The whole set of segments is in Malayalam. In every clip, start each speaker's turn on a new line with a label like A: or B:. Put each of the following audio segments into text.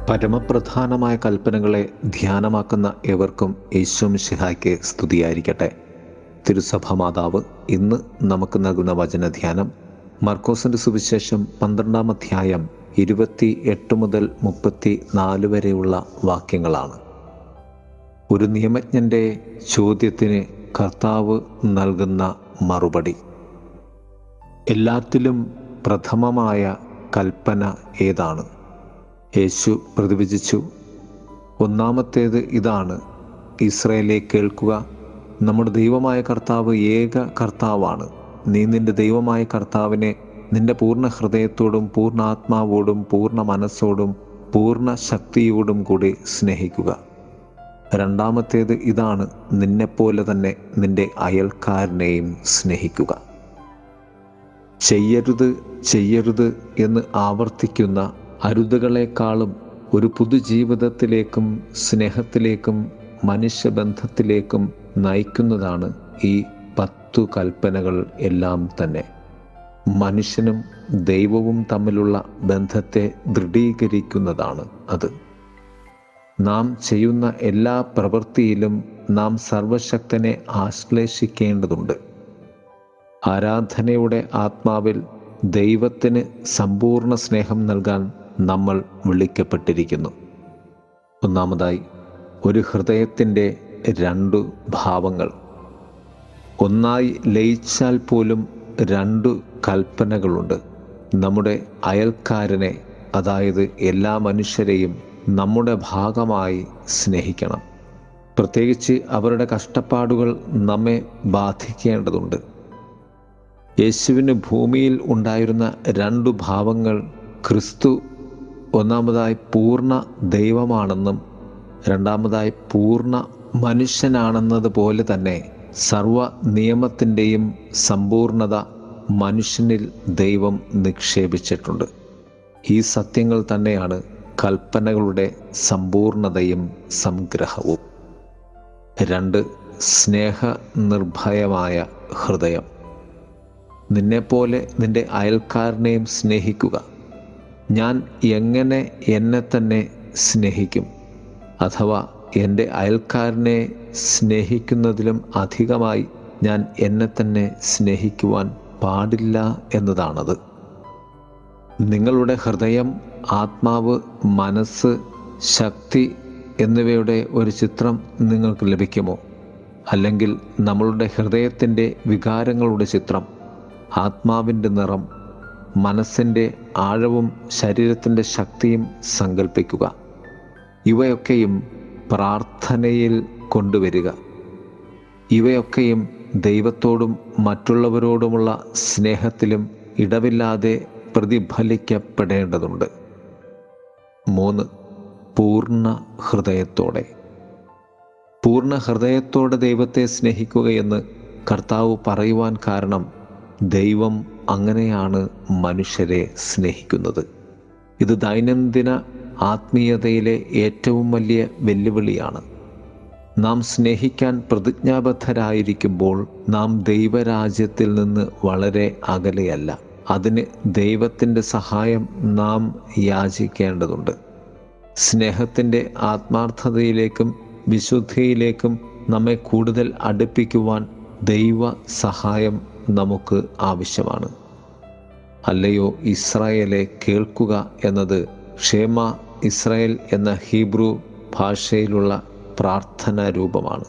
A: പരമപ്രധാനമായ കൽപ്പനകളെ ധ്യാനമാക്കുന്ന ഏവർക്കും യേശുമിശിഹായ്ക്ക് സ്തുതിയായിരിക്കട്ടെ. തിരുസഭ മാതാവ് ഇന്ന് നമുക്ക് നൽകുന്ന വചനധ്യാനം മർക്കോസിന്റെ സുവിശേഷം 12-ാം അധ്യായം 28 മുതൽ 34 വരെയുള്ള വാക്യങ്ങളാണ്. ഒരു നിയമജ്ഞൻ്റെ ചോദ്യത്തിന് കർത്താവ് നൽകുന്ന മറുപടി. എല്ലാത്തിലും പ്രഥമമായ കൽപ്പന ഏതാണ്? യേശു പ്രതിവചിച്ചു, ഒന്നാമത്തേത് ഇതാണ്, ഇസ്രായേലേ കേൾക്കുക, നമ്മുടെ ദൈവമായ കർത്താവ് ഏക കർത്താവാണ്. നീ നിന്റെ ദൈവമായ കർത്താവിനെ നിന്റെ പൂർണ്ണ ഹൃദയത്തോടും പൂർണ്ണ ആത്മാവോടും പൂർണ്ണ മനസ്സോടും പൂർണ്ണ ശക്തിയോടും കൂടി സ്നേഹിക്കുക. രണ്ടാമത്തേത് ഇതാണ്, നിന്നെപ്പോലെ തന്നെ നിന്റെ അയൽക്കാരനെയും സ്നേഹിക്കുക. ചെയ്യരുത് എന്ന് ആവർത്തിക്കുന്ന അരുതുകളെക്കാളും ഒരു പുതുജീവിതത്തിലേക്കും സ്നേഹത്തിലേക്കും മനുഷ്യബന്ധത്തിലേക്കും നയിക്കുന്നതാണ് ഈ 10 കൽപ്പനകൾ എല്ലാം തന്നെ. മനുഷ്യനും ദൈവവും തമ്മിലുള്ള ബന്ധത്തെ ദൃഢീകരിക്കുന്നതാണ് അത്. നാം ചെയ്യുന്ന എല്ലാ പ്രവൃത്തിയിലും നാം സർവശക്തനെ ആശ്ലേഷിക്കേണ്ടതുണ്ട്. ആരാധനയുടെ ആത്മാവിൽ ദൈവത്തിന് സമ്പൂർണ്ണ സ്നേഹം നൽകാൻ നമ്മൾ വിളിക്കപ്പെട്ടിരിക്കുന്നു. ഒന്നാമതായി, ഒരു ഹൃദയത്തിൻ്റെ 2 ഭാവങ്ങൾ. ഒന്നായി ലയിച്ചാൽ പോലും 2 കൽപ്പനകളുണ്ട്. നമ്മുടെ അയൽക്കാരനെ, അതായത് എല്ലാ മനുഷ്യരെയും നമ്മുടെ ഭാഗമായി സ്നേഹിക്കണം. പ്രത്യേകിച്ച് അവരുടെ കഷ്ടപ്പാടുകൾ നമ്മെ ബാധിക്കേണ്ടതുണ്ട്. യേശുവിന് ഭൂമിയിൽ ഉണ്ടായിരുന്ന 2 ഭാവങ്ങൾ. ക്രിസ്തു ഒന്നാമതായി പൂർണ്ണ ദൈവമാണെന്നും രണ്ടാമതായി പൂർണ്ണ മനുഷ്യനാണെന്നതുപോലെ തന്നെ സർവ നിയമത്തിൻ്റെയും സമ്പൂർണത മനുഷ്യനിൽ ദൈവം നിക്ഷേപിച്ചിട്ടുണ്ട്. ഈ സത്യങ്ങൾ തന്നെയാണ് കൽപ്പനകളുടെ സമ്പൂർണതയും സംഗ്രഹവും. 2, സ്നേഹനിർഭയമായ ഹൃദയം. നിന്നെപ്പോലെ നിന്റെ അയൽക്കാരനെയും സ്നേഹിക്കുക. ഞാൻ എങ്ങനെ എന്നെ തന്നെ സ്നേഹിക്കും? അഥവാ എൻ്റെ അയൽക്കാരനെ സ്നേഹിക്കുന്നതിലും അധികമായി ഞാൻ എന്നെ തന്നെ സ്നേഹിക്കുവാൻ പാടില്ല എന്നതാണത്. നിങ്ങളുടെ ഹൃദയം, ആത്മാവ്, മനസ്സ്, ശക്തി എന്നിവയുടെ ഒരു ചിത്രം നിങ്ങൾക്ക് ലഭിക്കുമോ? അല്ലെങ്കിൽ നമ്മളുടെ ഹൃദയത്തിൻ്റെ വികാരങ്ങളുടെ ചിത്രം, ആത്മാവിൻ്റെ നിറം, മനസ്സിൻ്റെ ആഴവും ശരീരത്തിൻ്റെ ശക്തിയും സങ്കല്പിക്കുക. ഇവയൊക്കെയും പ്രാർത്ഥനയിൽ കൊണ്ടുവരിക. ഇവയൊക്കെയും ദൈവത്തോടും മറ്റുള്ളവരോടുമുള്ള സ്നേഹത്തിലും ഇടവില്ലാതെ പ്രതിഫലിക്കപ്പെടേണ്ടതുണ്ട്. 3, പൂർണ്ണ ഹൃദയത്തോടെ. പൂർണ്ണ ഹൃദയത്തോടെ ദൈവത്തെ സ്നേഹിക്കുകയെന്ന് കർത്താവ് പറയുവാൻ കാരണം, ദൈവം അങ്ങനെയാണ് മനുഷ്യരെ സ്നേഹിക്കുന്നത്. ഇത് ദൈനംദിന ആത്മീയതയിലെ ഏറ്റവും വലിയ വെല്ലുവിളിയാണ്. നാം സ്നേഹിക്കാൻ പ്രതിജ്ഞാബദ്ധരായിരിക്കുമ്പോൾ നാം ദൈവരാജ്യത്തിൽ നിന്ന് വളരെ അകലെയല്ല. അതിന് ദൈവത്തിൻ്റെ സഹായം നാം യാചിക്കേണ്ടതുണ്ട്. സ്നേഹത്തിൻ്റെ ആത്മാർത്ഥതയിലേക്കും വിശുദ്ധിയിലേക്കും നമ്മെ കൂടുതൽ അടുപ്പിക്കുവാൻ ദൈവ സഹായം നമുക്ക് ആവശ്യമാണ്. അല്ലയോ ഇസ്രായേലെ കേൾക്കുക എന്നത് ക്ഷേമ ഇസ്രായേൽ എന്ന ഹീബ്രു ഭാഷയിലുള്ള പ്രാർത്ഥനാ രൂപമാണ്.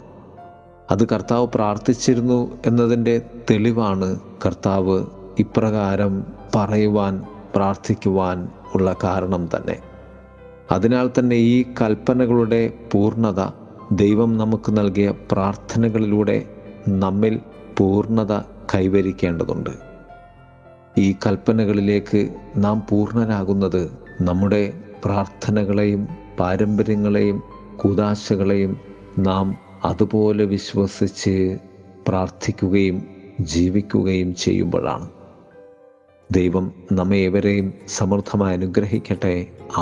A: അത് കർത്താവ് പ്രാർത്ഥിച്ചിരുന്നു എന്നതിൻ്റെ തെളിവാണ് കർത്താവ് ഇപ്രകാരം പറയുവാൻ, പ്രാർത്ഥിക്കുവാൻ ഉള്ള കാരണം തന്നെ. അതിനാൽ തന്നെ ഈ കൽപ്പനകളുടെ പൂർണ്ണത ദൈവം നമുക്ക് നൽകിയ പ്രാർത്ഥനകളിലൂടെ നമ്മിൽ പൂർണ്ണത കൈവരിക്കേണ്ടതുണ്ട്. ഈ കൽപ്പനകളിലേക്ക് നാം പൂർണ്ണരാകുന്നത് നമ്മുടെ പ്രാർത്ഥനകളെയും പാരമ്പര്യങ്ങളെയും കൂദാശകളെയും നാം അതുപോലെ വിശ്വസിച്ച് പ്രാർത്ഥിക്കുകയും ജീവിക്കുകയും ചെയ്യുമ്പോഴാണ്. ദൈവം നമ്മെ ഏവരെയും സമൃദ്ധമായി അനുഗ്രഹിക്കട്ടെ.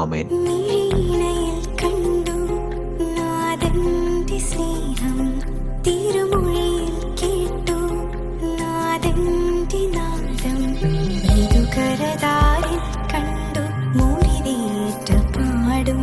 A: ആമേൻ.
B: കരതാരിൽ കണ്ടു മുറിവേറ്റ പാടും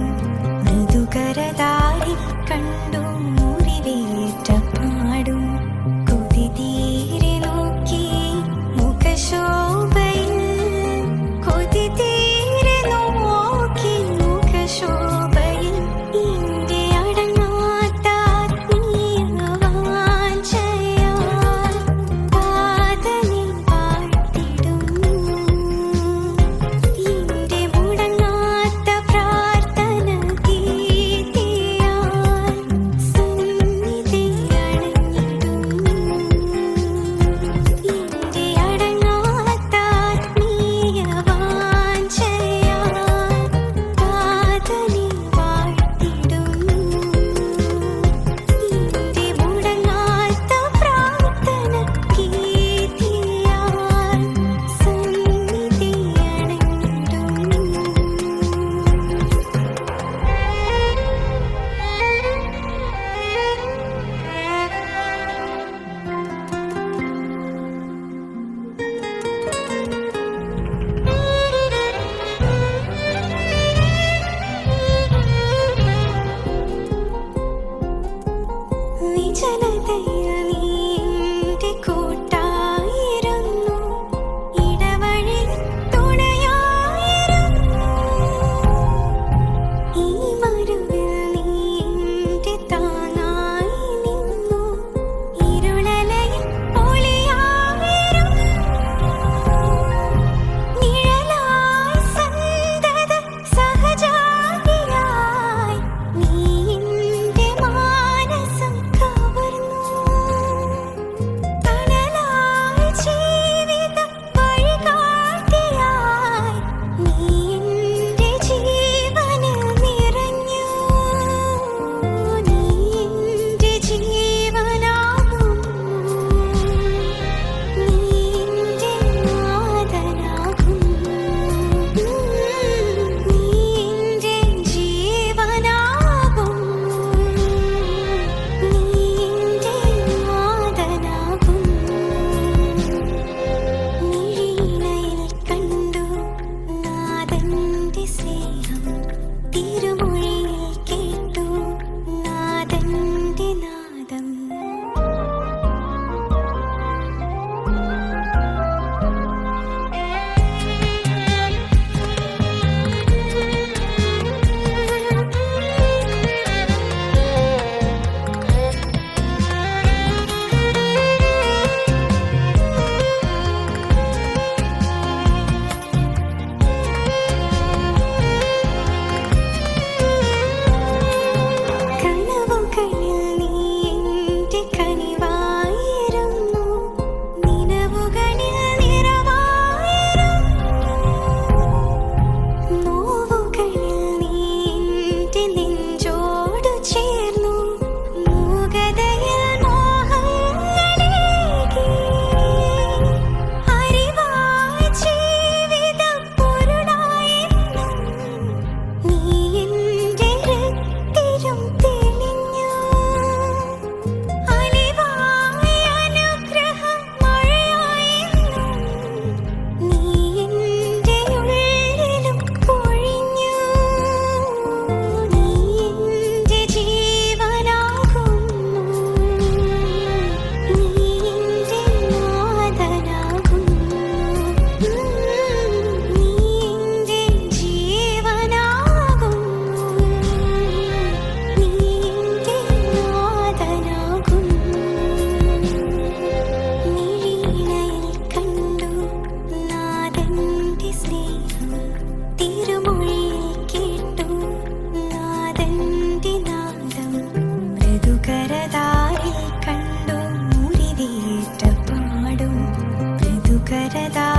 B: ശാരദാ